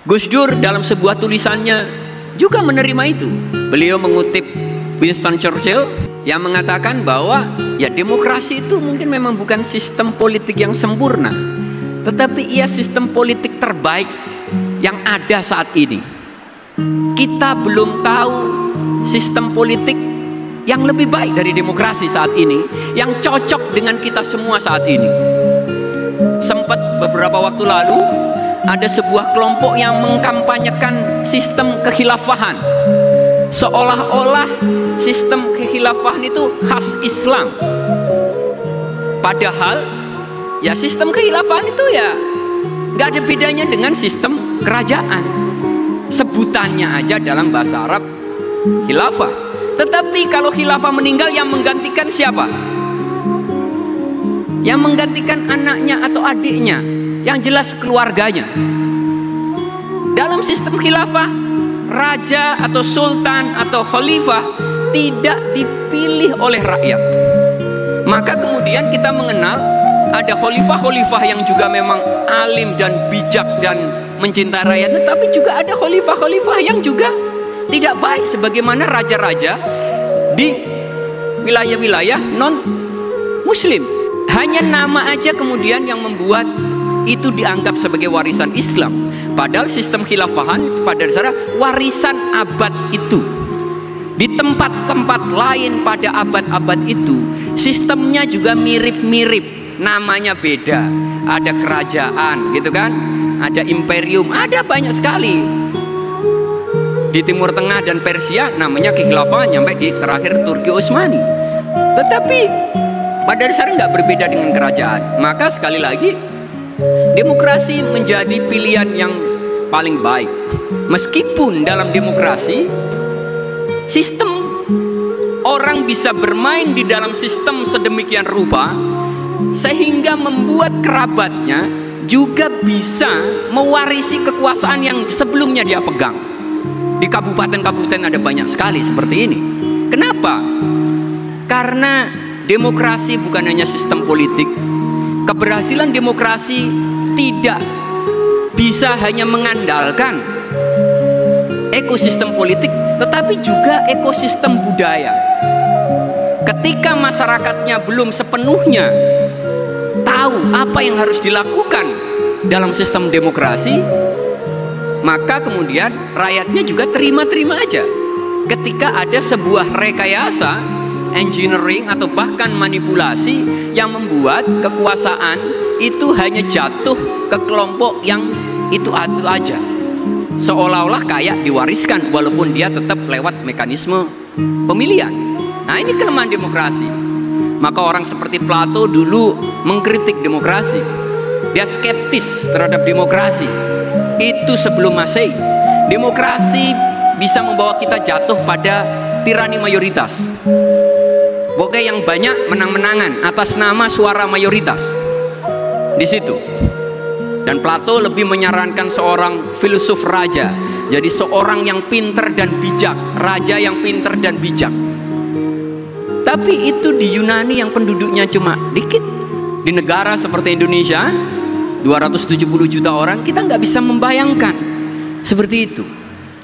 Gus Dur dalam sebuah tulisannya juga menerima itu. Beliau mengutip Winston Churchill yang mengatakan bahwa ya demokrasi itu mungkin memang bukan sistem politik yang sempurna, tetapi ia sistem politik terbaik yang ada saat ini. Kita belum tahu sistem politik yang lebih baik dari demokrasi saat ini, yang cocok dengan kita semua saat ini. Sempat beberapa waktu lalu ada sebuah kelompok yang mengkampanyekan sistem kekhilafahan, seolah-olah sistem kekhilafahan itu khas Islam. Padahal ya sistem kekhilafahan itu ya nggak ada bedanya dengan sistem kerajaan. Sebutannya aja dalam bahasa Arab khilafah. Tetapi kalau khilafah meninggal, yang menggantikan siapa? Yang menggantikan anaknya atau adiknya, yang jelas keluarganya. Dalam sistem khilafah, raja atau sultan atau khalifah tidak dipilih oleh rakyat. Maka kemudian kita mengenal ada khalifah-khalifah yang juga memang alim dan bijak dan mencintai rakyat, tetapi juga ada khalifah-khalifah yang juga tidak baik, sebagaimana raja-raja di wilayah-wilayah non-muslim. Hanya nama aja kemudian yang membuat itu dianggap sebagai warisan Islam. Padahal sistem khilafahan pada dasarnya warisan abad itu. Di tempat-tempat lain pada abad-abad itu sistemnya juga mirip-mirip, namanya beda. Ada kerajaan gitu kan, ada imperium, ada banyak sekali. Di Timur Tengah dan Persia namanya kekhilafahan sampai di terakhir Turki Utsmani. Tetapi pada dasarnya nggak berbeda dengan kerajaan. Maka sekali lagi demokrasi menjadi pilihan yang paling baik. Meskipun dalam demokrasi sistem orang bisa bermain di dalam sistem sedemikian rupa sehingga membuat kerabatnya juga bisa mewarisi kekuasaan yang sebelumnya dia pegang. Di kabupaten-kabupaten ada banyak sekali seperti ini. Kenapa? Karena demokrasi bukan hanya sistem politik. Keberhasilan demokrasi tidak bisa hanya mengandalkan ekosistem politik, tetapi juga ekosistem budaya. Ketika masyarakatnya belum sepenuhnya tahu apa yang harus dilakukan dalam sistem demokrasi, maka kemudian rakyatnya juga terima-terima aja. Ketika ada sebuah rekayasa, engineering atau bahkan manipulasi yang membuat kekuasaan itu hanya jatuh ke kelompok yang itu aja, seolah-olah kayak diwariskan walaupun dia tetap lewat mekanisme pemilihan. Nah, ini kelemahan demokrasi. Maka orang seperti Plato dulu mengkritik demokrasi. Dia skeptis terhadap demokrasi. Itu sebelum Masehi. Demokrasi bisa membawa kita jatuh pada tirani mayoritas. Pokoknya yang banyak menang-menangan atas nama suara mayoritas. Di situ. Dan Plato lebih menyarankan seorang filsuf raja. Jadi seorang yang pinter dan bijak, raja yang pinter dan bijak. Tapi itu di Yunani yang penduduknya cuma dikit. Di negara seperti Indonesia 270 juta orang, kita nggak bisa membayangkan seperti itu.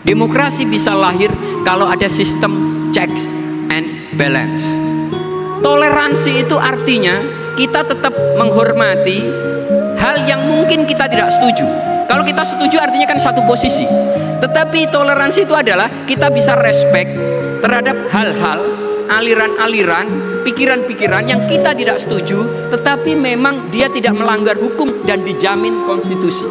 Demokrasi bisa lahir kalau ada sistem checks and balance. Toleransi itu artinya kita tetap menghormati hal yang mungkin kita tidak setuju. Kalau kita setuju artinya kan satu posisi. Tetapi toleransi itu adalah kita bisa respect terhadap hal-hal, aliran-aliran, pikiran-pikiran yang kita tidak setuju, tetapi memang dia tidak melanggar hukum dan dijamin konstitusi.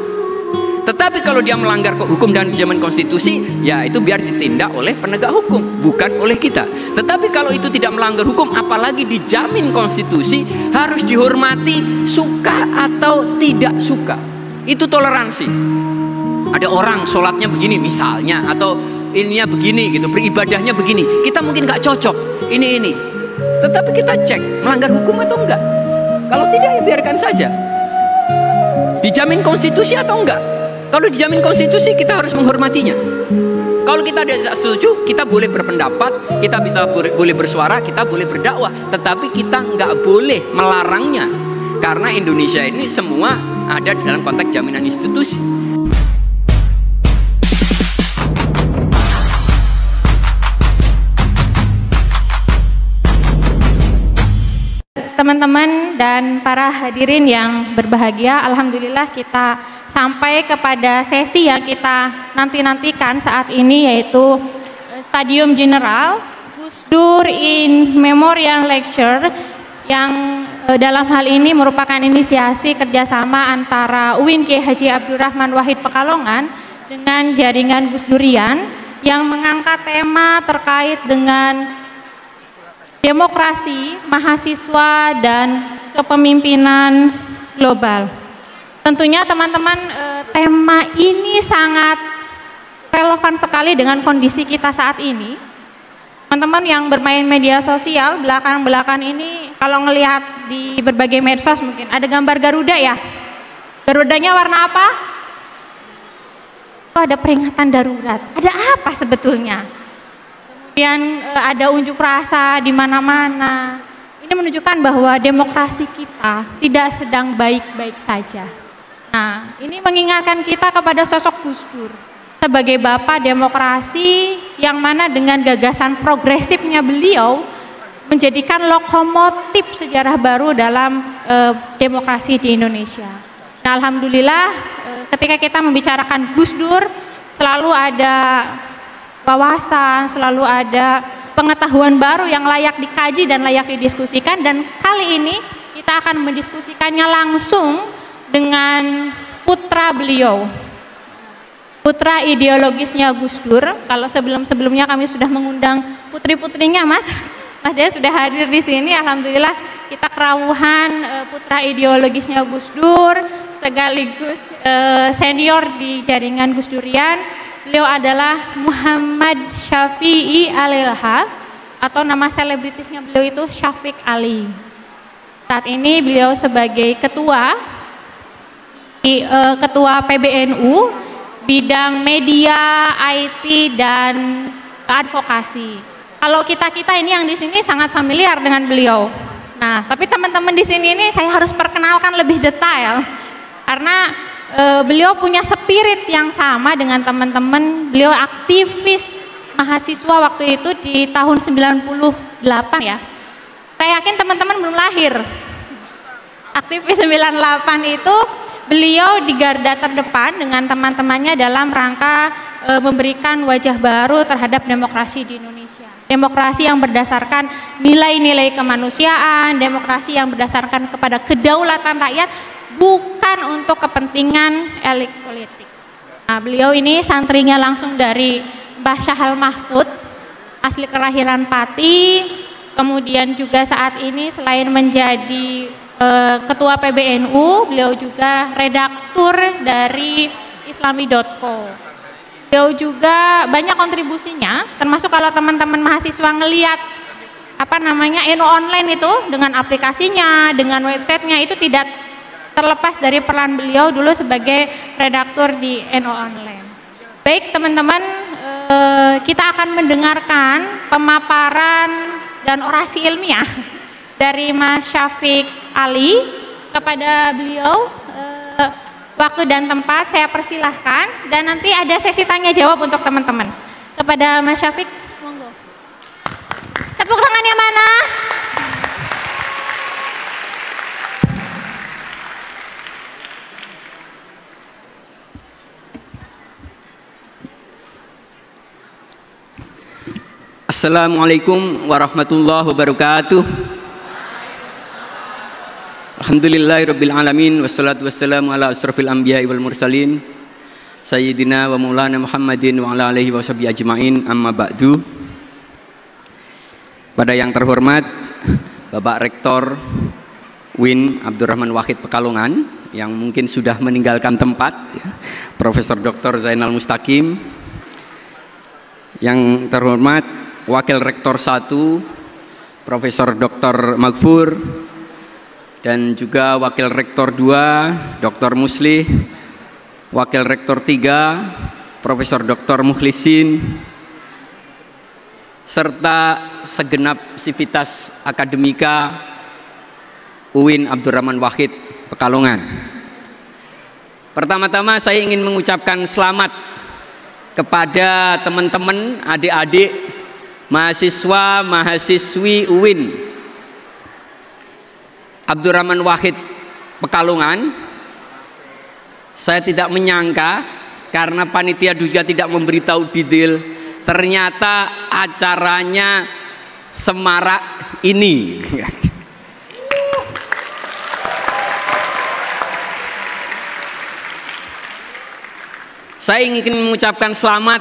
Tetapi kalau dia melanggar hukum dan dijamin konstitusi, ya itu biar ditindak oleh penegak hukum, bukan oleh kita. Tetapi kalau itu tidak melanggar hukum, apalagi dijamin konstitusi, harus dihormati suka atau tidak suka. Itu toleransi. Ada orang sholatnya begini misalnya, atau ininya begini gitu, beribadahnya begini, kita mungkin nggak cocok ini. Tetapi kita cek melanggar hukum atau enggak. Kalau tidak ya biarkan saja. Dijamin konstitusi atau enggak. Kalau dijamin konstitusi kita harus menghormatinya. Kalau kita tidak setuju, kita boleh berpendapat, kita bisa boleh bersuara, kita boleh berdakwah, tetapi kita nggak boleh melarangnya. Karena Indonesia ini semua ada dalam konteks jaminan institusi. teman-teman dan para hadirin yang berbahagia, alhamdulillah kita sampai kepada sesi yang kita nanti-nantikan saat ini, yaitu Stadium General Gus Dur in Memorial Lecture, yang dalam hal ini merupakan inisiasi kerjasama antara UIN Kiai Haji Abdurrahman Wahid Pekalongan dengan jaringan Gus Durian, yang mengangkat tema terkait dengan demokrasi, mahasiswa, dan kepemimpinan global. Tentunya teman-teman, tema ini sangat relevan sekali dengan kondisi kita saat ini. Teman-teman yang bermain media sosial belakang-belakang ini, kalau ngelihat di berbagai medsos mungkin ada gambar Garuda ya. Garudanya warna apa? Itu ada peringatan darurat. Ada apa sebetulnya? Kemudian ada unjuk rasa di mana-mana. Ini menunjukkan bahwa demokrasi kita tidak sedang baik-baik saja. Nah, ini mengingatkan kita kepada sosok Gus Dur sebagai bapak demokrasi, yang mana dengan gagasan progresifnya beliau menjadikan lokomotif sejarah baru dalam demokrasi di Indonesia. Nah, alhamdulillah ketika kita membicarakan Gus Dur selalu ada wawasan, selalu ada pengetahuan baru yang layak dikaji dan layak didiskusikan, dan kali ini kita akan mendiskusikannya langsung dengan putra beliau, putra ideologisnya Gus Dur. Kalau sebelum-sebelumnya kami sudah mengundang putri-putrinya, Mas Jaya sudah hadir di sini. Alhamdulillah kita kerawuhan putra ideologisnya Gus Dur sekaligus senior di jaringan Gus Durian. Beliau adalah Muhammad Syafi'i Alilha, atau nama selebritisnya beliau itu Syafiq Ali. Saat ini beliau sebagai ketua PBNU bidang media, IT, dan advokasi. Kalau kita ini yang di sini sangat familiar dengan beliau. Nah, tapi teman-teman di sini ini saya harus perkenalkan lebih detail karena beliau punya spirit yang sama dengan teman-teman. Beliau aktivis mahasiswa waktu itu di tahun 98 ya. Saya yakin teman-teman belum lahir. Aktivis 98 itu beliau di garda terdepan dengan teman-temannya dalam rangka memberikan wajah baru terhadap demokrasi di Indonesia. Demokrasi yang berdasarkan nilai-nilai kemanusiaan, demokrasi yang berdasarkan kepada kedaulatan rakyat, bukan untuk kepentingan elit politik. Nah, beliau ini santrinya langsung dari Mbah Syahal Mahfud, asli kelahiran Pati. Kemudian juga saat ini selain menjadi ketua PBNU, beliau juga redaktur dari islami.co. Beliau juga banyak kontribusinya, termasuk kalau teman-teman mahasiswa ngelihat NU Online itu dengan aplikasinya, dengan websitenya, itu tidak terlepas dari peran beliau dulu sebagai redaktur di NU Online. Baik teman-teman, kita akan mendengarkan pemaparan dan orasi ilmiah dari Mas Syafiq Ali. Kepada beliau waktu dan tempat saya persilahkan, dan nanti ada sesi tanya jawab untuk teman-teman. Kepada Mas Syafiq, monggo. Tepuk tangannya mana? Assalamualaikum warahmatullahi wabarakatuh. Alhamdulillahirabbil alamin, wassalatu wassalamu ala asrofil anbiya'i wal mursalin sayyidina wa maulana Muhammadin wa ala alihi wa sahbihi ajmain, amma ba'du. Pada yang terhormat Bapak Rektor UIN Abdurrahman Wahid Pekalongan yang mungkin sudah meninggalkan tempat, Profesor Dr. Zainal Mustaqim. Yang terhormat Wakil Rektor 1 Profesor Dr. Magfur, dan juga Wakil Rektor 2 Dr. Muslih, Wakil Rektor 3 Profesor Dr. Mukhlisin, serta segenap sivitas akademika UIN Abdurrahman Wahid Pekalongan. Pertama-tama saya ingin mengucapkan selamat kepada teman-teman, adik-adik, mahasiswa, mahasiswi UIN Abdurrahman Wahid Pekalongan. Saya tidak menyangka karena panitia juga tidak memberitahu detail, ternyata acaranya semarak ini. Saya ingin mengucapkan selamat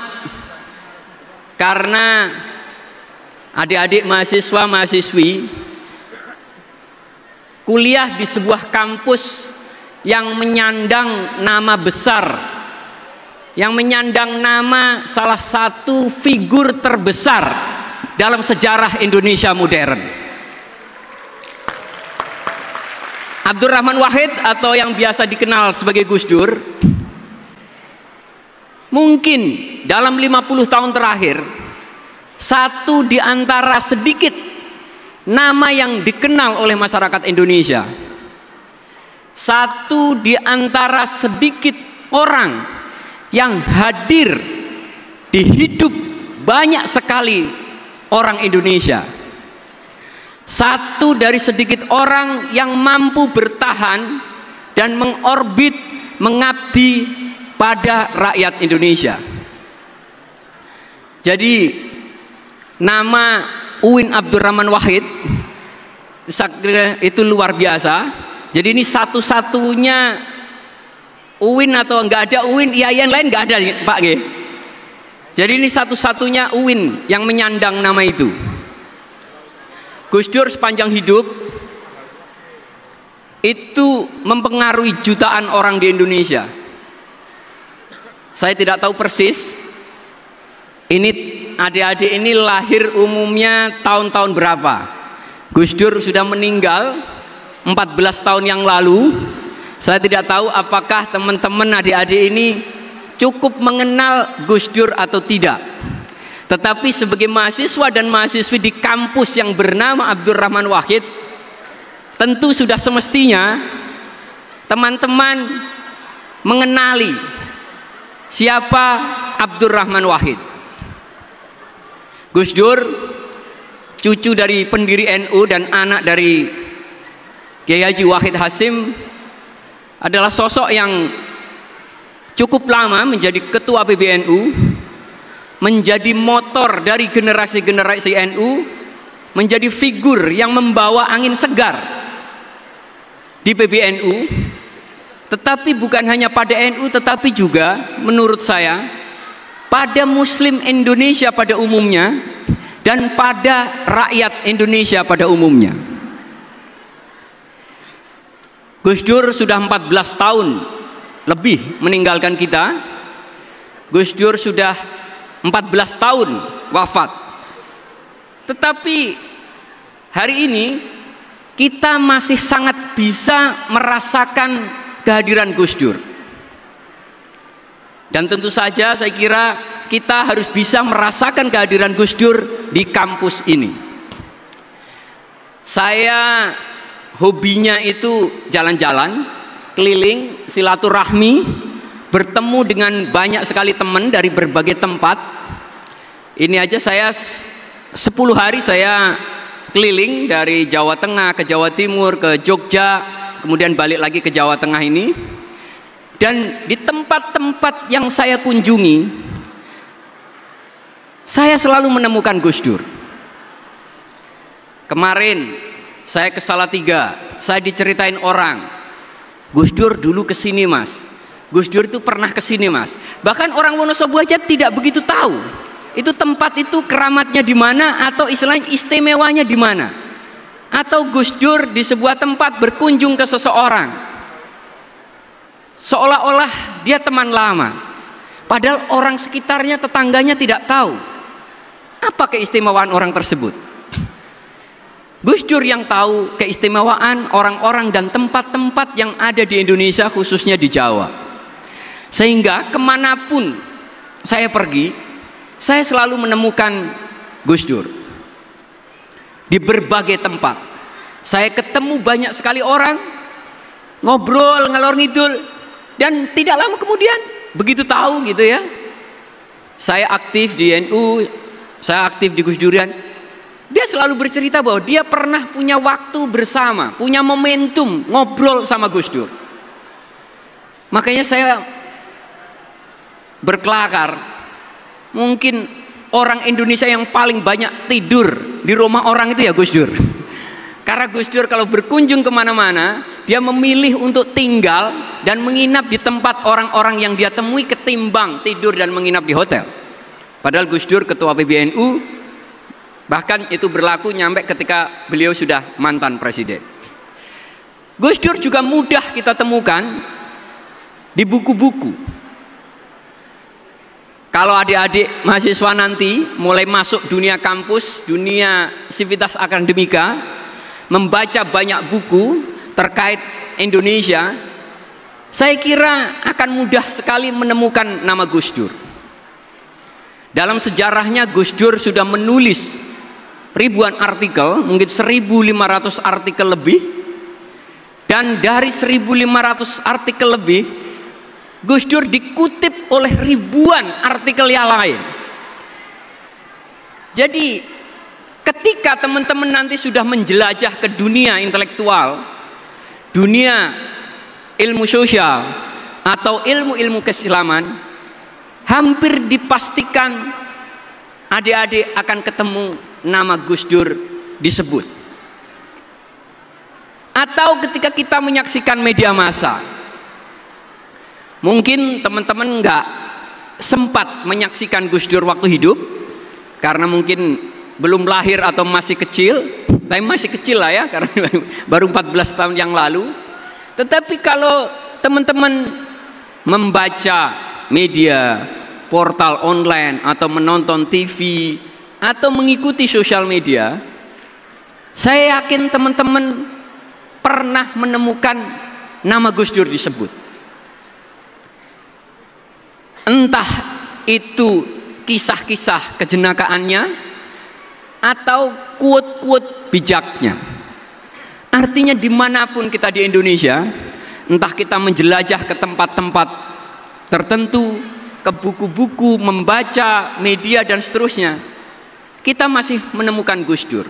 karena adik-adik mahasiswa mahasiswi kuliah di sebuah kampus yang menyandang nama besar, yang menyandang nama salah satu figur terbesar dalam sejarah Indonesia modern. Abdurrahman Wahid atau yang biasa dikenal sebagai Gus Dur, mungkin dalam 50 tahun terakhir satu di antara sedikit nama yang dikenal oleh masyarakat Indonesia, satu di antara sedikit orang yang hadir di hidup banyak sekali orang Indonesia, satu dari sedikit orang yang mampu bertahan dan mengorbit, mengabdi pada rakyat Indonesia. Jadi nama Uin Abdurrahman Wahid itu luar biasa. Jadi ini satu-satunya Uin, atau nggak ada Uin, yang lain nggak ada Pak G. Jadi ini satu-satunya Uin yang menyandang nama itu. Gus Dur sepanjang hidup itu mempengaruhi jutaan orang di Indonesia. Saya tidak tahu persis ini adik-adik ini lahir umumnya tahun-tahun berapa. Gus Dur sudah meninggal 14 tahun yang lalu. Saya tidak tahu apakah teman-teman adik-adik ini cukup mengenal Gus Dur atau tidak. Tetapi sebagai mahasiswa dan mahasiswi di kampus yang bernama Abdurrahman Wahid, tentu sudah semestinya teman-teman mengenali siapa Abdurrahman Wahid. Gus Dur, cucu dari pendiri NU dan anak dari Kiai Haji Wahid Hasim, adalah sosok yang cukup lama menjadi ketua PBNU, menjadi motor dari generasi-generasi NU, menjadi figur yang membawa angin segar di PBNU. Tetapi bukan hanya pada NU, tetapi juga menurut saya pada Muslim Indonesia pada umumnya dan pada rakyat Indonesia pada umumnya. Gus Dur sudah 14 tahun lebih meninggalkan kita. Gus Dur sudah 14 tahun wafat. Tetapi hari ini kita masih sangat bisa merasakan kehadiran Gus Dur. Dan tentu saja saya kira kita harus bisa merasakan kehadiran Gus Dur di kampus ini. Saya hobinya itu jalan-jalan, keliling, silaturahmi, bertemu dengan banyak sekali teman dari berbagai tempat. Ini aja saya 10 hari saya keliling dari Jawa Tengah ke Jawa Timur, ke Jogja, kemudian balik lagi ke Jawa Tengah ini. Dan di tempat-tempat yang saya kunjungi, saya selalu menemukan Gus Dur. Kemarin saya ke Salatiga, saya diceritain orang, Gus Dur dulu kesini mas, Gus Dur itu pernah kesini mas. Bahkan orang Wonosobo aja tidak begitu tahu itu tempat itu keramatnya di mana, atau istilahnya istimewanya di mana, atau Gus Dur di sebuah tempat berkunjung ke seseorang seolah-olah dia teman lama, padahal orang sekitarnya, tetangganya tidak tahu apa keistimewaan orang tersebut. Gus Dur yang tahu keistimewaan orang-orang dan tempat-tempat yang ada di Indonesia, khususnya di Jawa. Sehingga kemanapun saya pergi, saya selalu menemukan Gus Dur di berbagai tempat. Saya ketemu banyak sekali orang, ngobrol ngalor ngidul, dan tidak lama kemudian begitu tahu gitu ya, saya aktif di NU, saya aktif di Gus Durian, dia selalu bercerita bahwa dia pernah punya waktu bersama, punya momentum ngobrol sama Gus Dur. Makanya saya berkelakar, mungkin orang Indonesia yang paling banyak tidur di rumah orang itu ya Gus Dur. Karena Gus Dur kalau berkunjung kemana-mana, dia memilih untuk tinggal dan menginap di tempat orang-orang yang dia temui ketimbang tidur dan menginap di hotel. Padahal Gus Dur ketua PBNU, bahkan itu berlaku nyampe ketika beliau sudah mantan presiden. Gus Dur juga mudah kita temukan di buku-buku. Kalau adik-adik mahasiswa nanti mulai masuk dunia kampus, dunia sivitas akademika, membaca banyak buku terkait Indonesia, saya kira akan mudah sekali menemukan nama Gus Dur. Dalam sejarahnya Gus Dur sudah menulis ribuan artikel, mungkin 1.500 artikel lebih, dan dari 1.500 artikel lebih Gus Dur dikutip oleh ribuan artikel yang lain. Jadi ketika teman-teman nanti sudah menjelajah ke dunia intelektual, dunia ilmu sosial atau ilmu-ilmu keislaman, hampir dipastikan adik-adik akan ketemu nama Gus Dur disebut. Atau ketika kita menyaksikan media massa, mungkin teman-teman nggak sempat menyaksikan Gus Dur waktu hidup karena mungkin belum lahir atau masih kecil, tapi masih kecil lah ya karena baru 14 tahun yang lalu. Tetapi kalau teman-teman membaca media, portal online atau menonton TV atau mengikuti sosial media, saya yakin teman-teman pernah menemukan nama Gus Dur disebut. Entah itu kisah-kisah kejenakaannya atau quote-quote bijaknya. Artinya dimanapun kita di Indonesia, entah kita menjelajah ke tempat-tempat tertentu, ke buku-buku, membaca media dan seterusnya, kita masih menemukan Gus Dur.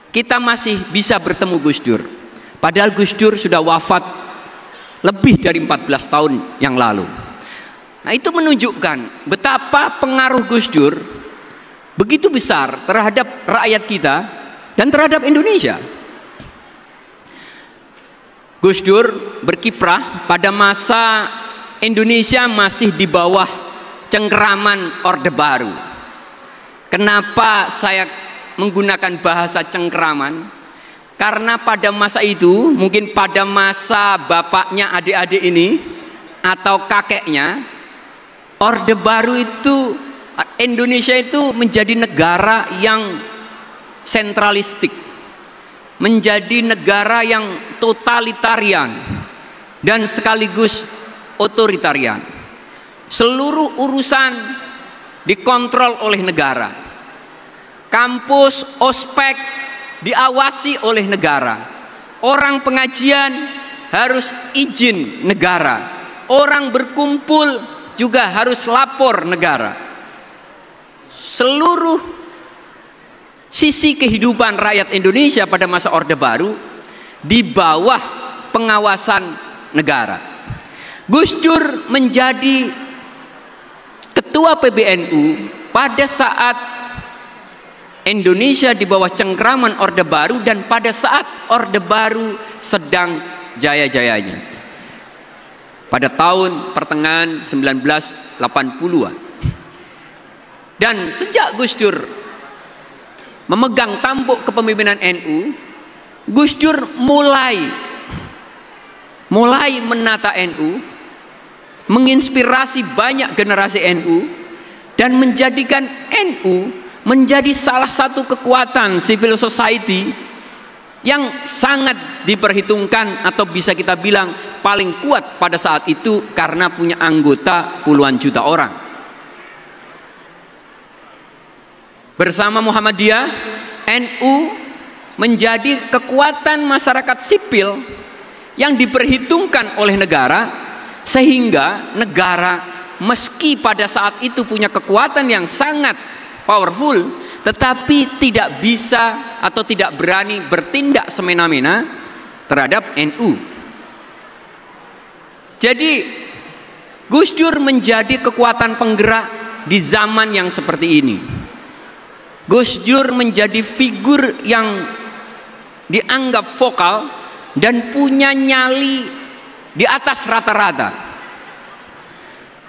Kita masih bisa bertemu Gus Dur. Padahal Gus Dur sudah wafat lebih dari 14 tahun yang lalu. Nah, itu menunjukkan betapa pengaruh Gus Dur begitu besar terhadap rakyat kita dan terhadap Indonesia. Gus Dur berkiprah pada masa Indonesia masih di bawah cengkeraman Orde Baru. Kenapa saya menggunakan bahasa cengkeraman? Karena pada masa itu, mungkin pada masa bapaknya adik-adik ini atau kakeknya, Orde Baru itu, Indonesia itu menjadi negara yang sentralistik, menjadi negara yang totalitarian dan sekaligus otoritarian. Seluruh urusan dikontrol oleh negara. Kampus, ospek diawasi oleh negara. Orang pengajian harus izin negara. Orang berkumpul juga harus lapor negara. Seluruh sisi kehidupan rakyat Indonesia pada masa Orde Baru di bawah pengawasan negara. Gus Dur menjadi ketua PBNU pada saat Indonesia di bawah cengkraman Orde Baru dan pada saat Orde Baru sedang jaya-jayanya pada tahun pertengahan 1980-an. Dan sejak Gus Dur memegang tampuk kepemimpinan NU, Gus Dur mulai menata NU, menginspirasi banyak generasi NU dan menjadikan NU menjadi salah satu kekuatan civil society yang sangat diperhitungkan atau bisa kita bilang paling kuat pada saat itu karena punya anggota puluhan juta orang. Bersama Muhammadiyah, NU menjadi kekuatan masyarakat sipil yang diperhitungkan oleh negara, sehingga negara meski pada saat itu punya kekuatan yang sangat powerful, tetapi tidak bisa atau tidak berani bertindak semena-mena terhadap NU. Jadi Gus Dur menjadi kekuatan penggerak di zaman yang seperti ini. Gus Dur menjadi figur yang dianggap vokal dan punya nyali di atas rata-rata.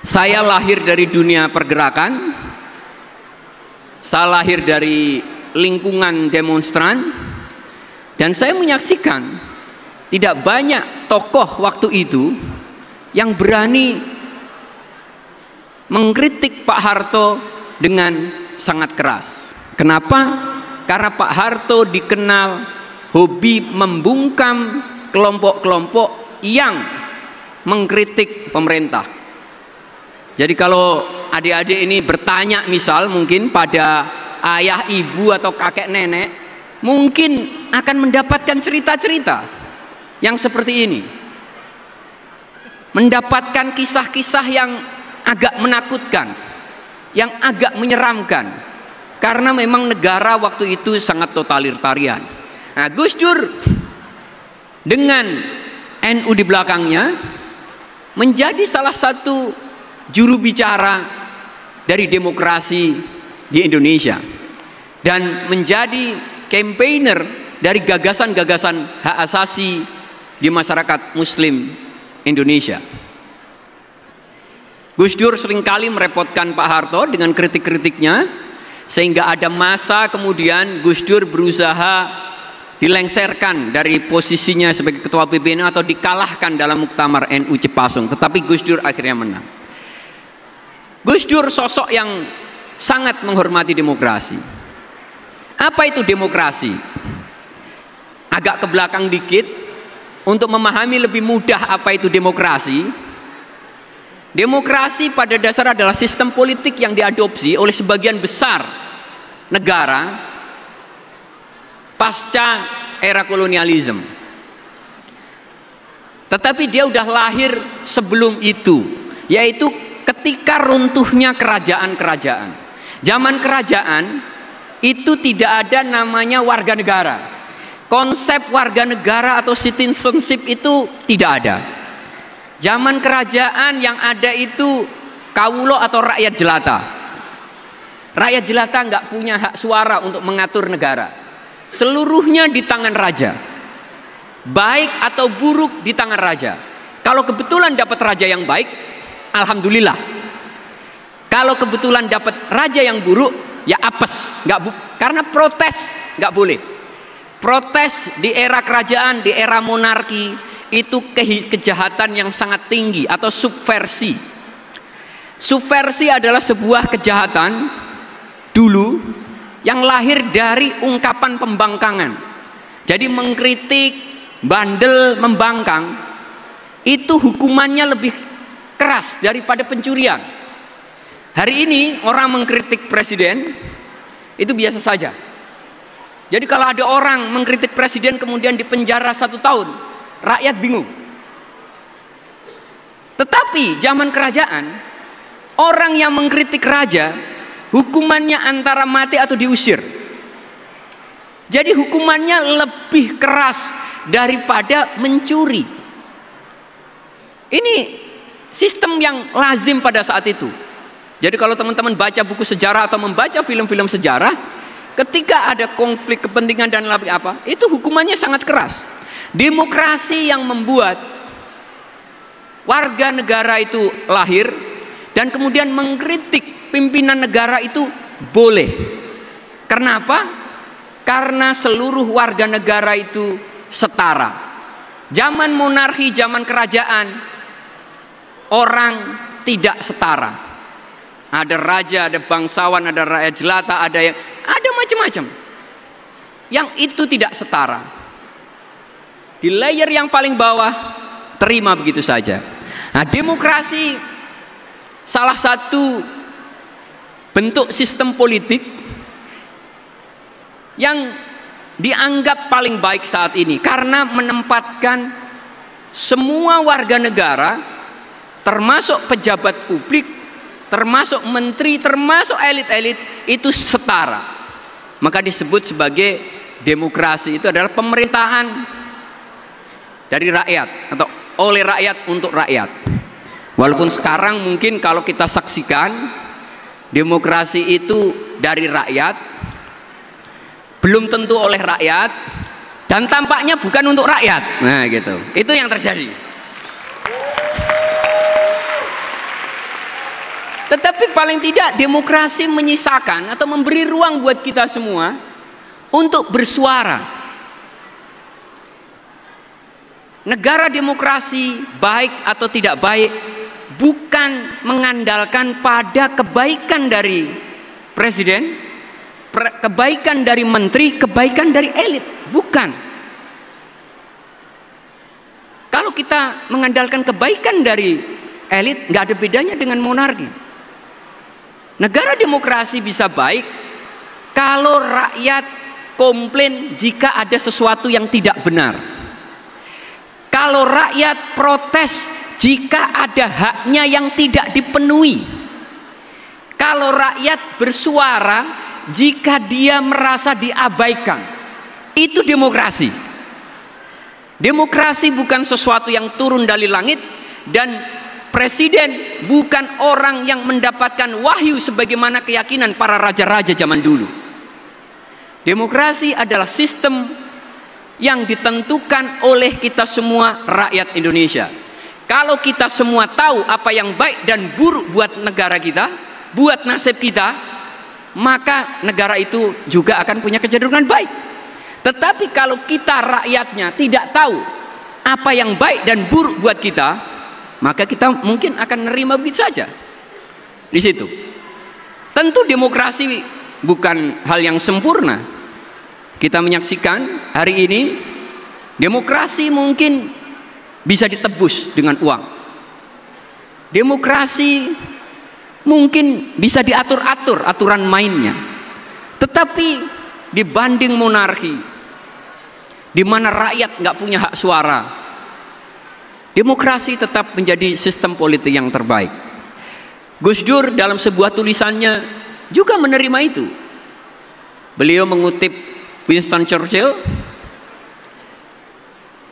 Saya lahir dari dunia pergerakan, saya lahir dari lingkungan demonstran, dan saya menyaksikan tidak banyak tokoh waktu itu yang berani mengkritik Pak Harto dengan sangat keras. Kenapa? Karena Pak Harto dikenal hobi membungkam kelompok-kelompok yang mengkritik pemerintah. Jadi kalau adik-adik ini bertanya misal mungkin pada ayah, ibu atau kakek nenek, mungkin akan mendapatkan cerita-cerita yang seperti ini. Mendapatkan kisah-kisah yang agak menakutkan, yang agak menyeramkan, karena memang negara waktu itu sangat totalitarian. Nah, Gus Dur dengan NU di belakangnya menjadi salah satu juru bicara dari demokrasi di Indonesia dan menjadi campaigner dari gagasan-gagasan hak asasi di masyarakat Muslim Indonesia. Gus Dur seringkali merepotkan Pak Harto dengan kritik-kritiknya, sehingga ada masa kemudian Gus Dur berusaha dilengsarkan dari posisinya sebagai ketua PBNU atau dikalahkan dalam muktamar NU Cipasung, tetapi Gus Dur akhirnya menang. Gus Dur sosok yang sangat menghormati demokrasi. Apa itu demokrasi? Agak ke belakang dikit untuk memahami lebih mudah apa itu demokrasi. Demokrasi pada dasar adalah sistem politik yang diadopsi oleh sebagian besar negara pasca era kolonialisme. Tetapi dia udah lahir sebelum itu, yaitu ketika runtuhnya kerajaan-kerajaan. Zaman kerajaan itu tidak ada namanya warga negara. Konsep warga negara atau citizenship itu tidak ada. Zaman kerajaan yang ada itu kawulo atau rakyat jelata. Rakyat jelata nggak punya hak suara untuk mengatur negara. Seluruhnya di tangan raja. Baik atau buruk di tangan raja. Kalau kebetulan dapat raja yang baik, alhamdulillah. Kalau kebetulan dapat raja yang buruk, ya apes, karena protes nggak boleh. Protes di era kerajaan, di era monarki itu kejahatan yang sangat tinggi atau subversi. Subversi adalah sebuah kejahatan dulu yang lahir dari ungkapan pembangkangan. Jadi mengkritik, bandel, membangkang itu hukumannya lebih keras daripada pencurian. Hari ini orang mengkritik presiden itu biasa saja. Jadi kalau ada orang mengkritik presiden kemudian dipenjara 1 tahun, rakyat bingung. Tetapi zaman kerajaan, orang yang mengkritik raja hukumannya antara mati atau diusir. Jadi hukumannya lebih keras daripada mencuri. Ini sistem yang lazim pada saat itu. Jadi kalau teman-teman baca buku sejarah atau membaca film-film sejarah, ketika ada konflik kepentingan dan apa, itu hukumannya sangat keras. Demokrasi yang membuat warga negara itu lahir dan kemudian mengkritik pimpinan negara itu boleh. Kenapa? Karena seluruh warga negara itu setara. Zaman monarki, zaman kerajaan, orang tidak setara. Ada raja, ada bangsawan, ada rakyat jelata, ada macam-macam. Yang itu tidak setara. Di layer yang paling bawah terima begitu saja. Nah, demokrasi salah satu bentuk sistem politik yang dianggap paling baik saat ini karena menempatkan semua warga negara, termasuk pejabat publik, termasuk menteri, termasuk elit-elit itu setara. maka disebut sebagai demokrasi. Itu adalah pemerintahan dari rakyat atau oleh rakyat untuk rakyat. Walaupun sekarang mungkin kalau kita saksikan demokrasi itu dari rakyat, belum tentu oleh rakyat, dan tampaknya bukan untuk rakyat. Nah gitu, itu yang terjadi. Tetapi paling tidak demokrasi menyisakan atau memberi ruang buat kita semua untuk bersuara. Negara demokrasi baik atau tidak baik bukan mengandalkan pada kebaikan dari presiden, kebaikan dari menteri, kebaikan dari elit. Bukan. Kalau kita mengandalkan kebaikan dari elit, nggak ada bedanya dengan monarki. Negara demokrasi bisa baik kalau rakyat komplain jika ada sesuatu yang tidak benar. Kalau rakyat protes jika ada haknya yang tidak dipenuhi. Kalau rakyat bersuara jika dia merasa diabaikan. Itu demokrasi. Demokrasi bukan sesuatu yang turun dari langit, dan presiden bukan orang yang mendapatkan wahyu sebagaimana keyakinan para raja-raja zaman dulu. Demokrasi adalah sistem yang ditentukan oleh kita semua rakyat Indonesia. Kalau kita semua tahu apa yang baik dan buruk buat negara kita, buat nasib kita, maka negara itu juga akan punya kecenderungan baik. Tetapi kalau kita rakyatnya tidak tahu apa yang baik dan buruk buat kita, maka kita mungkin akan menerima begitu saja. Di situ. Tentu demokrasi bukan hal yang sempurna. Kita menyaksikan hari ini demokrasi mungkin bisa ditebus dengan uang. Demokrasi mungkin bisa diatur-atur aturan mainnya. Tetapi dibanding monarki, di mana rakyat nggak punya hak suara, demokrasi tetap menjadi sistem politik yang terbaik. Gus Dur dalam sebuah tulisannya juga menerima itu. Beliau mengutip Winston Churchill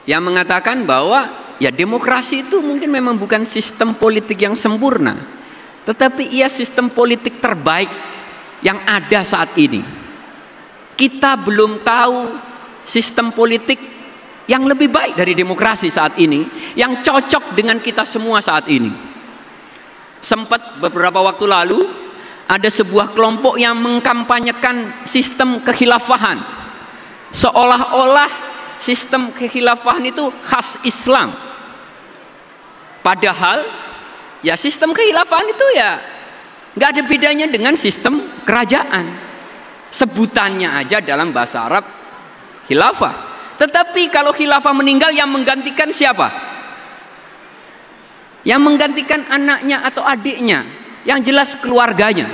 yang mengatakan bahwa ya demokrasi itu mungkin memang bukan sistem politik yang sempurna, tetapi ia sistem politik terbaik yang ada saat ini. Kita belum tahu sistem politik yang lebih baik dari demokrasi saat ini, yang cocok dengan kita semua saat ini. Sempat beberapa waktu lalu ada sebuah kelompok yang mengkampanyekan sistem kekhilafahan, seolah-olah sistem kekhilafahan itu khas Islam. Padahal ya sistem kekhilafahan itu ya nggak ada bedanya dengan sistem kerajaan. Sebutannya aja dalam bahasa Arab khilafah. Tetapi kalau khilafah meninggal, yang menggantikan siapa? Yang menggantikan anaknya atau adiknya, yang jelas keluarganya.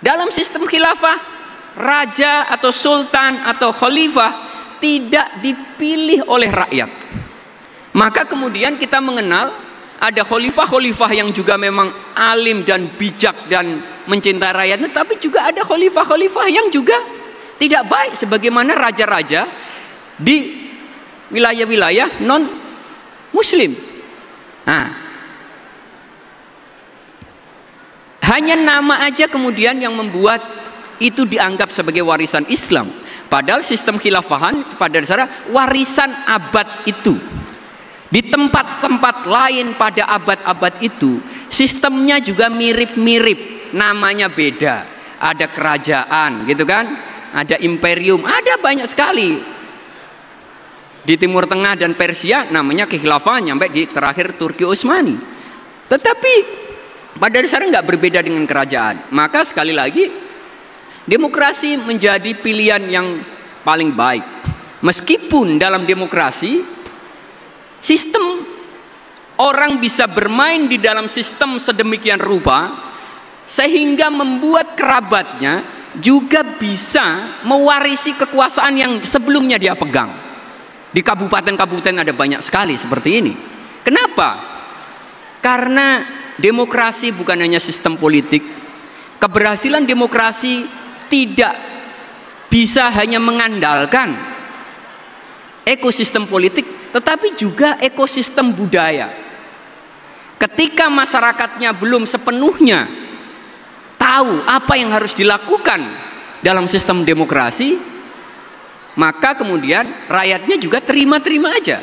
Dalam sistem khilafah, raja atau sultan atau khalifah tidak dipilih oleh rakyat. Maka kemudian kita mengenal ada khalifah-khalifah yang juga memang alim dan bijak dan mencintai rakyatnya, tapi juga ada khalifah-khalifah yang juga tidak baik sebagaimana raja-raja di wilayah-wilayah non muslim. Nah, hanya nama aja kemudian yang membuat itu dianggap sebagai warisan Islam. Padahal sistem khilafahan itu pada dasarnya warisan abad itu. Di tempat-tempat lain pada abad-abad itu sistemnya juga mirip-mirip, namanya beda. Ada kerajaan gitu kan, ada imperium, ada banyak sekali. Di Timur Tengah dan Persia namanya kekhilafahan, sampai di terakhir Turki Utsmani. Tetapi pada dasarnya nggak berbeda dengan kerajaan. Maka sekali lagi demokrasi menjadi pilihan yang paling baik. Meskipun dalam demokrasi sistem orang bisa bermain di dalam sistem sedemikian rupa sehingga membuat kerabatnya juga bisa mewarisi kekuasaan yang sebelumnya dia pegang. Di kabupaten-kabupaten ada banyak sekali seperti ini. Kenapa? Karena demokrasi bukan hanya sistem politik. Keberhasilan demokrasi tidak bisa hanya mengandalkan ekosistem politik, tetapi juga ekosistem budaya. Ketika masyarakatnya belum sepenuhnya tahu apa yang harus dilakukan dalam sistem demokrasi, maka kemudian rakyatnya juga terima-terima aja.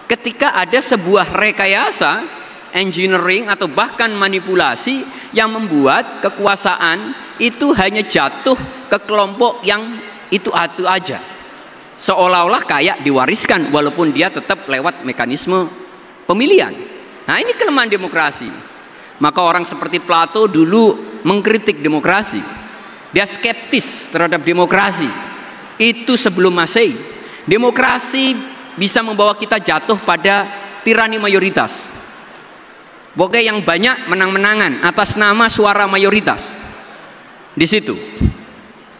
Ketika ada sebuah rekayasa, engineering atau bahkan manipulasi yang membuat kekuasaan itu hanya jatuh ke kelompok yang itu aja, seolah-olah kayak diwariskan walaupun dia tetap lewat mekanisme pemilihan. Nah, ini kelemahan demokrasi. Maka orang seperti Plato dulu mengkritik demokrasi. Dia skeptis terhadap demokrasi. Itu sebelum Masehi. Demokrasi bisa membawa kita jatuh pada tirani mayoritas. Pokoknya yang banyak menang-menangan atas nama suara mayoritas. Di situ.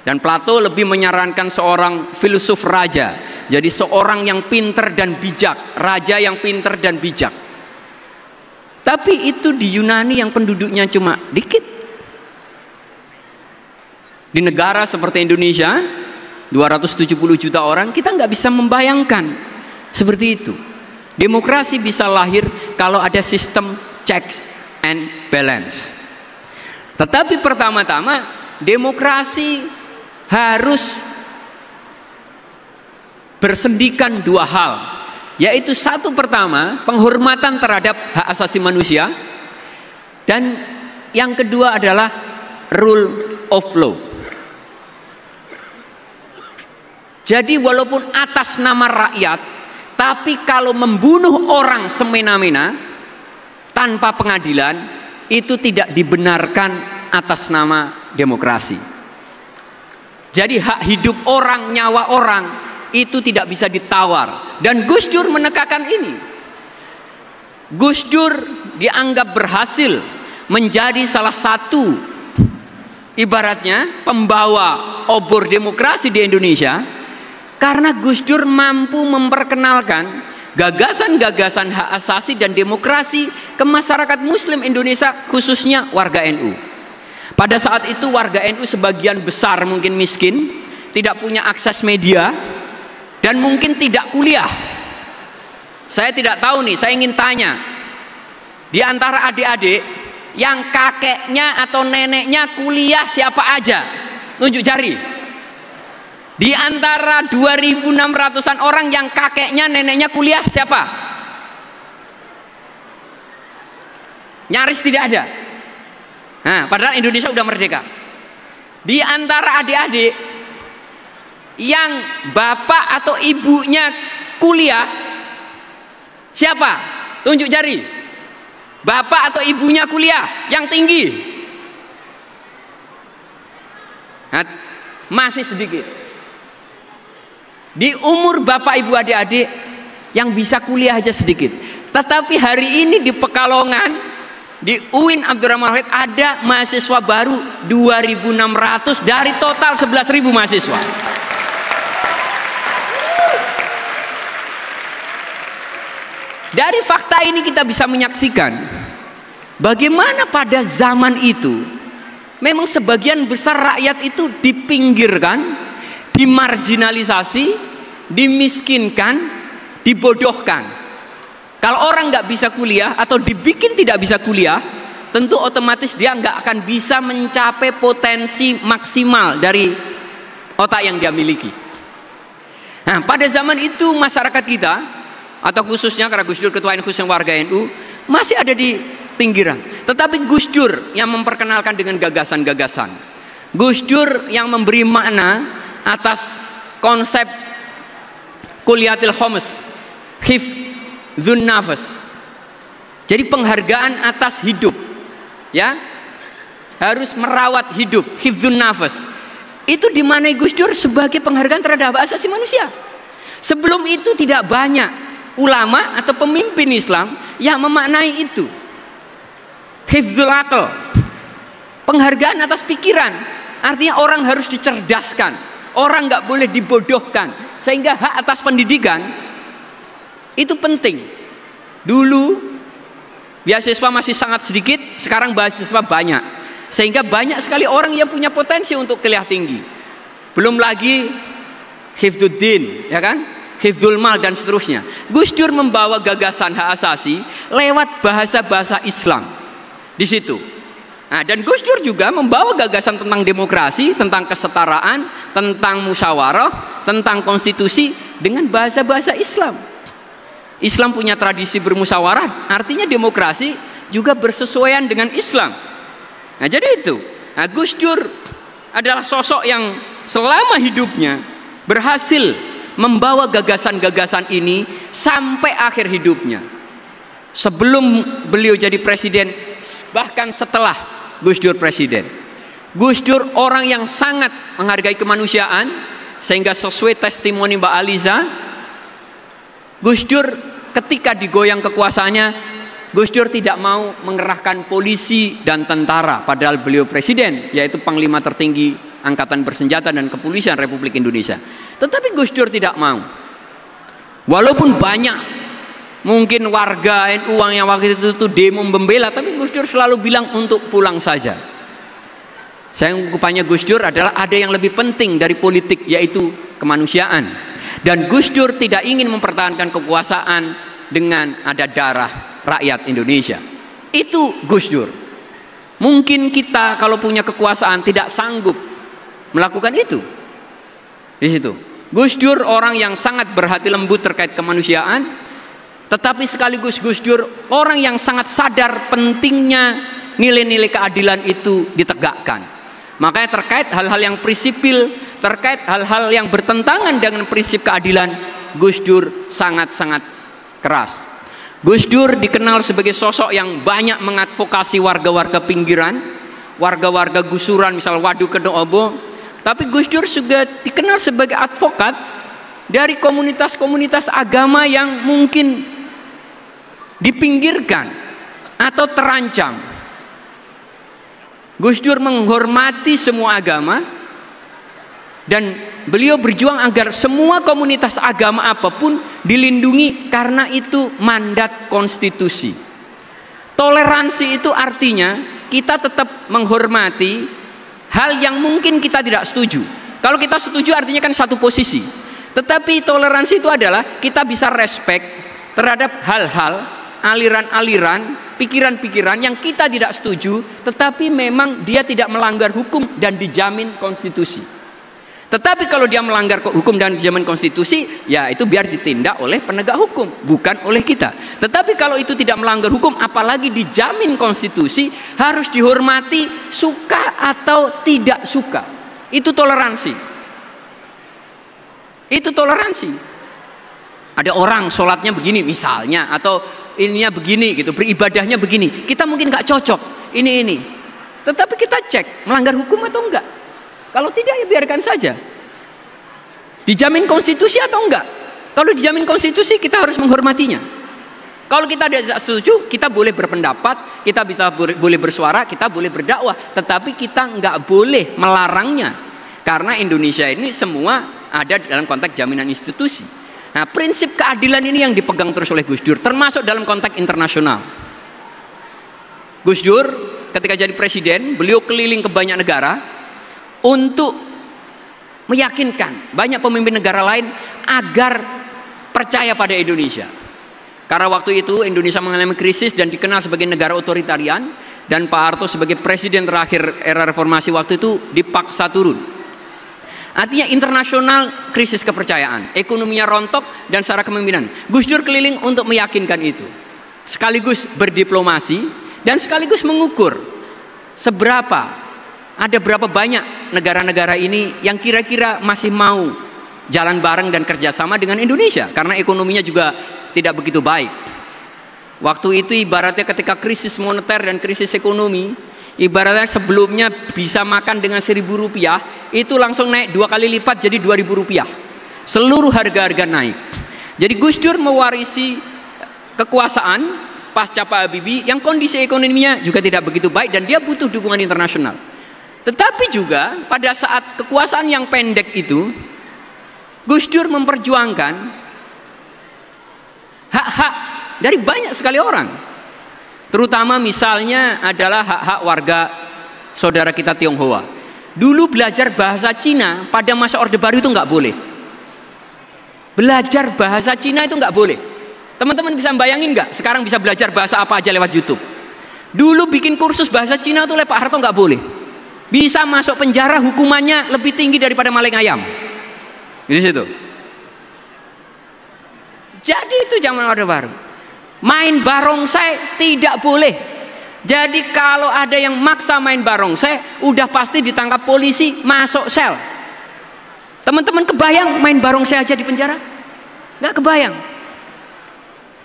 Dan Plato lebih menyarankan seorang filsuf raja. Jadi seorang yang pinter dan bijak, raja yang pinter dan bijak. Tapi itu di Yunani yang penduduknya cuma dikit. Di negara seperti Indonesia, 270 juta orang, kita nggak bisa membayangkan seperti itu. Demokrasi bisa lahir kalau ada sistem checks and balance. Tetapi pertama-tama demokrasi harus bersendikan dua hal, yaitu satu, pertama penghormatan terhadap hak asasi manusia, dan yang kedua adalah rule of law. Jadi walaupun atas nama rakyat, tapi kalau membunuh orang semena-mena tanpa pengadilan, itu tidak dibenarkan atas nama demokrasi. Jadi hak hidup orang, nyawa orang itu tidak bisa ditawar. Dan Gus Dur menekankan ini. Gus Dur dianggap berhasil menjadi salah satu ibaratnya pembawa obor demokrasi di Indonesia, karena Gus Dur mampu memperkenalkan gagasan-gagasan hak asasi dan demokrasi ke masyarakat Muslim Indonesia, khususnya warga NU. Pada saat itu warga NU sebagian besar mungkin miskin, tidak punya akses media, dan mungkin tidak kuliah. Saya tidak tahu nih, saya ingin tanya, di antara adik-adik yang kakeknya atau neneknya kuliah siapa aja? Nunjuk jari. Di antara 2.600-an orang yang kakeknya neneknya kuliah siapa? Nyaris tidak ada. Nah, padahal Indonesia udah merdeka. Di antara adik-adik yang bapak atau ibunya kuliah siapa? Tunjuk jari. Bapak atau ibunya kuliah yang tinggi. Nah, masih sedikit. Di umur bapak ibu adik-adik yang bisa kuliah aja sedikit. Tetapi hari ini di Pekalongan, di UIN Abdurrahman Wahid ada mahasiswa baru 2.600 dari total 11.000 mahasiswa. Dari fakta ini kita bisa menyaksikan bagaimana pada zaman itu memang sebagian besar rakyat itu dipinggirkan, dimarginalisasi, dimiskinkan, dibodohkan. Kalau orang nggak bisa kuliah atau dibikin tidak bisa kuliah, tentu otomatis dia nggak akan bisa mencapai potensi maksimal dari otak yang dia miliki. Nah, pada zaman itu masyarakat kita, atau khususnya karena Gus Dur ketua khususnya warga NU, masih ada di pinggiran. Tetapi Gus Dur yang memperkenalkan dengan gagasan-gagasan. Gus Dur yang memberi makna atas konsep kuliatil khomes, hifdzun nafas. Jadi penghargaan atas hidup, ya, harus merawat hidup, hifdzun nafas. Itu dimaknai Gus Dur sebagai penghargaan terhadap hak asasi manusia. Sebelum itu tidak banyak ulama atau pemimpin Islam yang memaknai itu. Hifdzul aql, penghargaan atas pikiran, artinya orang harus dicerdaskan. Orang nggak boleh dibodohkan, sehingga hak atas pendidikan itu penting. Dulu beasiswa masih sangat sedikit, sekarang beasiswa banyak. sehingga banyak sekali orang yang punya potensi untuk kuliah tinggi. Belum lagi hifdzuddin, ya kan, hifdzul mal dan seterusnya. Gus Dur membawa gagasan hak asasi lewat bahasa-bahasa Islam di situ. Nah, dan Gus Dur juga membawa gagasan tentang demokrasi, tentang kesetaraan, tentang musyawarah, tentang konstitusi dengan bahasa-bahasa Islam. Islam punya tradisi bermusyawarah, artinya demokrasi juga bersesuaian dengan Islam. Nah, jadi itu. Nah, Gus Dur adalah sosok yang selama hidupnya berhasil membawa gagasan-gagasan ini sampai akhir hidupnya. Sebelum beliau jadi presiden, bahkan setelah Gus Dur presiden. Gus Dur orang yang sangat menghargai kemanusiaan, sehingga sesuai testimoni Mbak Aliza, Gus Dur ketika digoyang kekuasaannya, Gus Dur tidak mau mengerahkan polisi dan tentara, padahal beliau presiden, yaitu panglima tertinggi angkatan bersenjata dan kepolisian Republik Indonesia. Tetapi Gus Dur tidak mau. Walaupun banyak mungkin warga NU yang waktu itu demo membela, tapi Gus Dur selalu bilang untuk pulang saja. Saya anggapannya Gus Dur adalah ada yang lebih penting dari politik, yaitu kemanusiaan. Dan Gus Dur tidak ingin mempertahankan kekuasaan dengan ada darah rakyat Indonesia. Itu Gus Dur. Mungkin kita kalau punya kekuasaan tidak sanggup melakukan itu. Di situ Gus Dur orang yang sangat berhati lembut terkait kemanusiaan, tetapi sekaligus Gus Dur orang yang sangat sadar pentingnya nilai-nilai keadilan itu ditegakkan. Makanya terkait hal-hal yang prinsipil, terkait hal-hal yang bertentangan dengan prinsip keadilan, Gus Dur sangat-sangat keras. Gus Dur dikenal sebagai sosok yang banyak mengadvokasi warga-warga pinggiran, warga-warga gusuran, misal Waduk Kedoobo. Tapi Gus Dur juga dikenal sebagai advokat dari komunitas-komunitas agama yang mungkin dipinggirkan atau terancam. Gus Dur menghormati semua agama dan beliau berjuang agar semua komunitas agama apapun dilindungi, karena itu mandat konstitusi. Toleransi itu artinya kita tetap menghormati hal yang mungkin kita tidak setuju. Kalau kita setuju artinya kan satu posisi. Tetapi toleransi itu adalah kita bisa respect terhadap hal-hal, aliran-aliran, pikiran-pikiran yang kita tidak setuju, tetapi memang dia tidak melanggar hukum dan dijamin konstitusi. Tetapi kalau dia melanggar hukum dan dijamin konstitusi, ya itu biar ditindak oleh penegak hukum, bukan oleh kita. Tetapi kalau itu tidak melanggar hukum, apalagi dijamin konstitusi, harus dihormati suka atau tidak suka. Itu toleransi. Itu toleransi. Ada orang sholatnya begini misalnya, atau ininya begini gitu, beribadahnya begini, kita mungkin nggak cocok ini, tetapi kita cek melanggar hukum atau enggak. Kalau tidak ya biarkan saja. Dijamin konstitusi atau enggak? Kalau dijamin konstitusi kita harus menghormatinya. Kalau kita tidak setuju, kita boleh berpendapat, kita bisa boleh bersuara, kita boleh berdakwah, tetapi kita nggak boleh melarangnya, karena Indonesia ini semua ada dalam konteks jaminan institusi. Nah, prinsip keadilan ini yang dipegang terus oleh Gus Dur, termasuk dalam konteks internasional. Gus Dur ketika jadi presiden, beliau keliling ke banyak negara untuk meyakinkan banyak pemimpin negara lain agar percaya pada Indonesia. Karena waktu itu Indonesia mengalami krisis dan dikenal sebagai negara otoritarian, dan Pak Harto sebagai presiden terakhir era reformasi waktu itu dipaksa turun. Artinya internasional krisis kepercayaan, ekonominya rontok dan secara kepemimpinan. Gus Dur keliling untuk meyakinkan itu, sekaligus berdiplomasi dan sekaligus mengukur ada berapa banyak negara-negara ini yang kira-kira masih mau jalan bareng dan kerjasama dengan Indonesia, karena ekonominya juga tidak begitu baik. Waktu itu ibaratnya ketika krisis moneter dan krisis ekonomi, ibaratnya sebelumnya bisa makan dengan Rp1.000, itu langsung naik 2 kali lipat jadi Rp2.000. Seluruh harga-harga naik. Jadi Gus Dur mewarisi kekuasaan pasca Pak Habibie yang kondisi ekonominya juga tidak begitu baik dan dia butuh dukungan internasional. Tetapi juga pada saat kekuasaan yang pendek itu, Gus Dur memperjuangkan hak-hak dari banyak sekali orang. Terutama misalnya adalah hak-hak warga saudara kita Tionghoa. Dulu belajar bahasa Cina pada masa Orde Baru itu nggak boleh. Belajar bahasa Cina itu nggak boleh. Teman-teman bisa bayangin nggak? Sekarang bisa belajar bahasa apa aja lewat YouTube. Dulu bikin kursus bahasa Cina itu oleh Pak Harto nggak boleh. Bisa masuk penjara, hukumannya lebih tinggi daripada maling ayam. Di situ. Jadi itu zaman Orde Baru. Main barongsai tidak boleh. Jadi kalau ada yang maksa main barongsai, udah pasti ditangkap polisi, masuk sel. Teman-teman kebayang main barongsai aja di penjara? Nggak kebayang.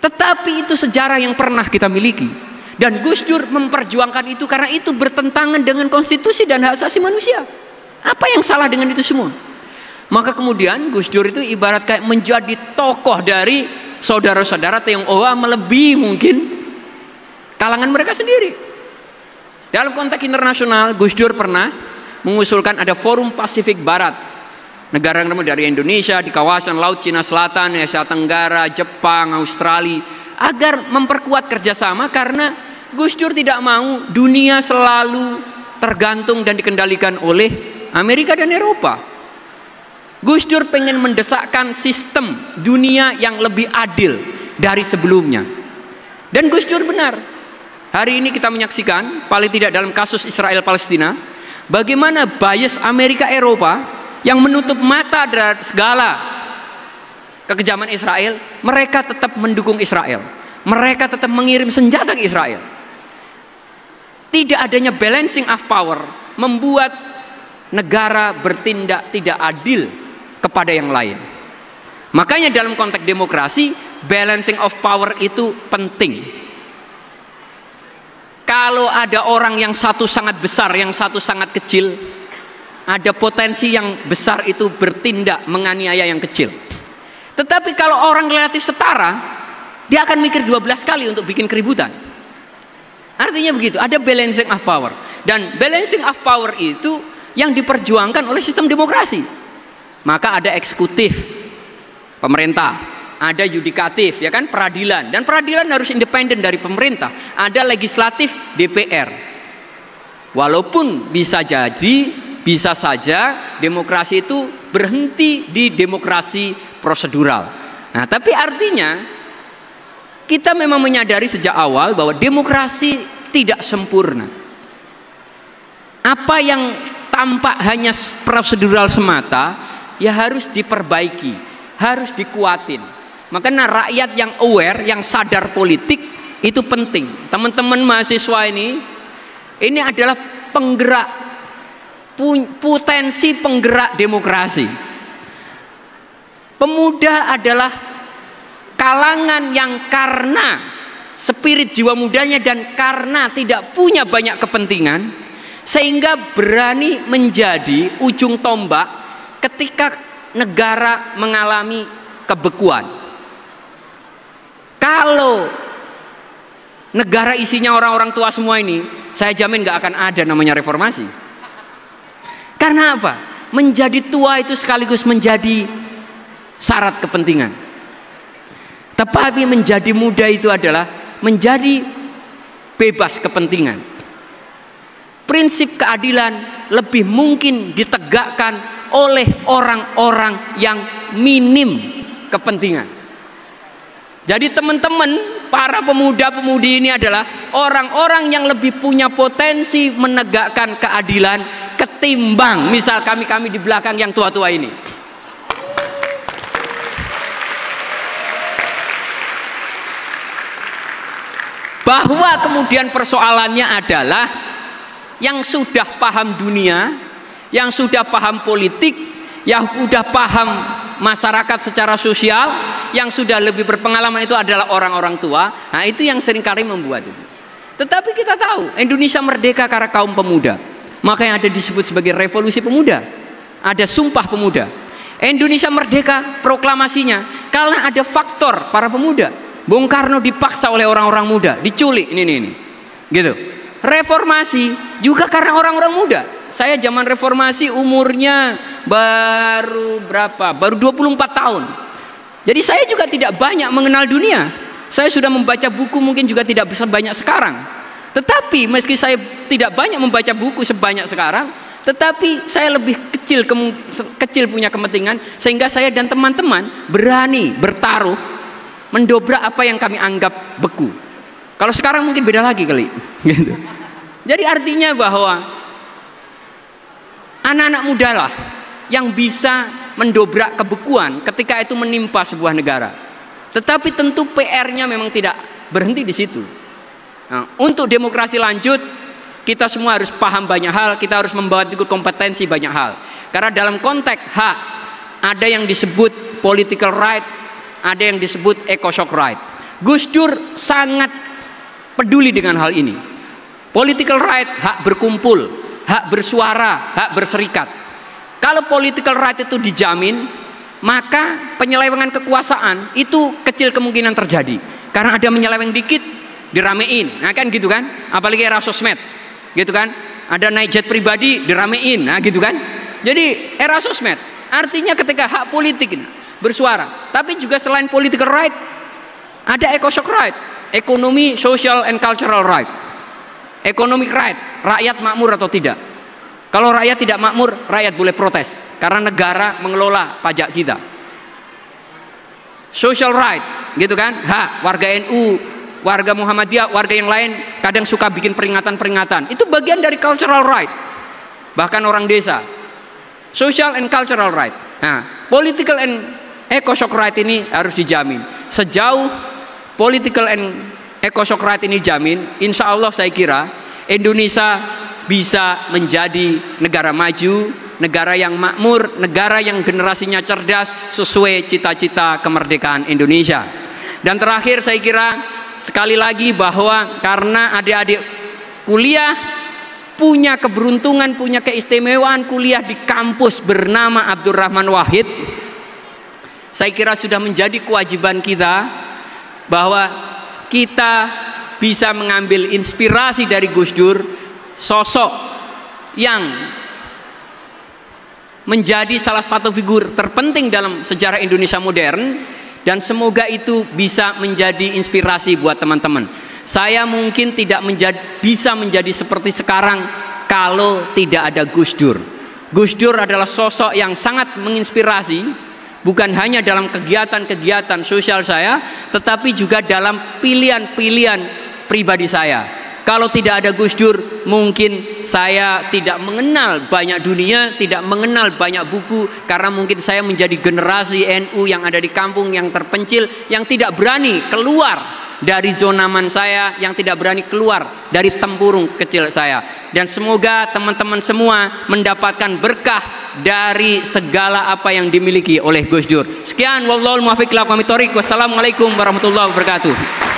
Tetapi itu sejarah yang pernah kita miliki. Dan Gus Dur memperjuangkan itu karena itu bertentangan dengan konstitusi dan hak asasi manusia. Apa yang salah dengan itu semua? Maka kemudian Gus Dur itu ibarat kayak menjadi tokoh dari saudara-saudara Tionghoa, melebihi mungkin kalangan mereka sendiri. Dalam konteks internasional, Gus Dur pernah mengusulkan ada Forum Pasifik Barat. Negara dari Indonesia di kawasan Laut Cina Selatan, Asia Tenggara, Jepang, Australia, agar memperkuat kerjasama karena Gus Dur tidak mau dunia selalu tergantung dan dikendalikan oleh Amerika dan Eropa. Gus Dur pengen mendesakkan sistem dunia yang lebih adil dari sebelumnya. Dan Gus Dur benar. Hari ini kita menyaksikan, paling tidak dalam kasus Israel Palestina, bagaimana bias Amerika Eropa yang menutup mata dari segala kekejaman Israel, mereka tetap mendukung Israel. Mereka tetap mengirim senjata ke Israel. Tidak adanya balancing of power membuat negara bertindak tidak adil kepada yang lain. Makanya dalam konteks demokrasi, balancing of power itu penting. Kalau ada orang yang satu sangat besar, yang satu sangat kecil, ada potensi yang besar itu bertindak menganiaya yang kecil. Tetapi kalau orang relatif setara, dia akan mikir 12 kali untuk bikin keributan. Artinya begitu, ada balancing of power. Dan balancing of power itu yang diperjuangkan oleh sistem demokrasi. Maka ada eksekutif, pemerintah, ada yudikatif, ya kan, peradilan. Dan peradilan harus independen dari pemerintah. Ada legislatif, DPR. Walaupun bisa saja demokrasi itu berhenti di demokrasi prosedural. Nah, tapi artinya kita memang menyadari sejak awal bahwa demokrasi tidak sempurna. Apa yang tampak hanya prosedural semata, ya harus diperbaiki, harus dikuatin. Makanya rakyat yang aware, yang sadar politik itu penting. Teman-teman mahasiswa ini adalah penggerak, potensi penggerak demokrasi. Pemuda adalah kalangan yang karena spirit jiwa mudanya dan karena tidak punya banyak kepentingan, sehingga berani menjadi ujung tombak ketika negara mengalami kebekuan. Kalau negara isinya orang-orang tua semua ini, saya jamin gak akan ada namanya reformasi. Karena apa? Menjadi tua itu sekaligus menjadi syarat kepentingan. Tetapi menjadi muda itu adalah menjadi bebas kepentingan. Prinsip keadilan lebih mungkin ditegakkan oleh orang-orang yang minim kepentingan. Jadi teman-teman, para pemuda-pemudi ini adalah orang-orang yang lebih punya potensi menegakkan keadilan ketimbang misal kami-kami di belakang yang tua-tua ini. Bahwa kemudian persoalannya adalah yang sudah paham dunia, yang sudah paham politik, yang sudah paham masyarakat secara sosial, yang sudah lebih berpengalaman itu adalah orang-orang tua. Nah, itu yang seringkali membuat itu. Tetapi kita tahu Indonesia merdeka karena kaum pemuda. Maka yang ada disebut sebagai revolusi pemuda, ada sumpah pemuda. Indonesia merdeka proklamasinya karena ada faktor para pemuda. Bung Karno dipaksa oleh orang-orang muda, diculik ini. Gitu. Reformasi juga karena orang-orang muda. Saya zaman reformasi umurnya baru berapa? Baru 24 tahun. Jadi saya juga tidak banyak mengenal dunia. Saya sudah membaca buku mungkin juga tidak bisa banyak sekarang. Tetapi meski saya tidak banyak membaca buku sebanyak sekarang, tetapi saya lebih kecil punya kepentingan, sehingga saya dan teman-teman berani bertaruh mendobrak apa yang kami anggap beku. Kalau sekarang mungkin beda lagi kali gitu. Jadi artinya bahwa anak-anak muda lah yang bisa mendobrak kebekuan ketika itu menimpa sebuah negara. Tetapi tentu PR-nya memang tidak berhenti di situ. Nah, untuk demokrasi lanjut, kita semua harus paham banyak hal, kita harus membawa kompetensi banyak hal. Karena dalam konteks hak, ada yang disebut political right, ada yang disebut eco-shock right. Gus Dur sangat peduli dengan hal ini. Political right, hak berkumpul, hak bersuara, hak berserikat. Kalau political right itu dijamin, maka penyelewengan kekuasaan itu kecil kemungkinan terjadi. Karena ada menyeleweng dikit, diramein. Nah kan gitu kan, apalagi era sosmed gitu kan, ada naik jet pribadi diramein, nah gitu kan. Jadi era sosmed artinya ketika hak politik ini bersuara. Tapi juga selain political right, ada eco-shock right, ekonomi, social and cultural right, economic right, rakyat makmur atau tidak. Kalau rakyat tidak makmur, rakyat boleh protes karena negara mengelola pajak kita. Social right, gitu kan, hak warga NU, warga Muhammadiyah, warga yang lain kadang suka bikin peringatan-peringatan. Itu bagian dari cultural right. Bahkan orang desa. Social and cultural right. Nah, political and eco-shock right ini harus dijamin. Sejauh political and eco-shock right ini dijamin, insya Allah saya kira Indonesia bisa menjadi negara maju, negara yang makmur, negara yang generasinya cerdas sesuai cita-cita kemerdekaan Indonesia. Dan terakhir saya kira sekali lagi bahwa karena adik-adik kuliah punya keberuntungan, punya keistimewaan kuliah di kampus bernama Abdurrahman Wahid, saya kira sudah menjadi kewajiban kita bahwa kita bisa mengambil inspirasi dari Gus Dur, sosok yang menjadi salah satu figur terpenting dalam sejarah Indonesia modern, dan semoga itu bisa menjadi inspirasi buat teman-teman. Saya mungkin tidak bisa menjadi seperti sekarang kalau tidak ada Gus Dur. Gus Dur adalah sosok yang sangat menginspirasi, bukan hanya dalam kegiatan-kegiatan sosial saya, tetapi juga dalam pilihan-pilihan pribadi saya. Kalau tidak ada Gus Dur, mungkin saya tidak mengenal banyak dunia, tidak mengenal banyak buku, karena mungkin saya menjadi generasi NU yang ada di kampung yang terpencil, yang tidak berani keluar dari zona aman saya, yang tidak berani keluar dari tempurung kecil saya. Dan semoga teman-teman semua mendapatkan berkah dari segala apa yang dimiliki oleh Gus Dur. Sekian, wallahul muwaffiq ila aqwamit thoriq. Wassalamualaikum warahmatullahi wabarakatuh.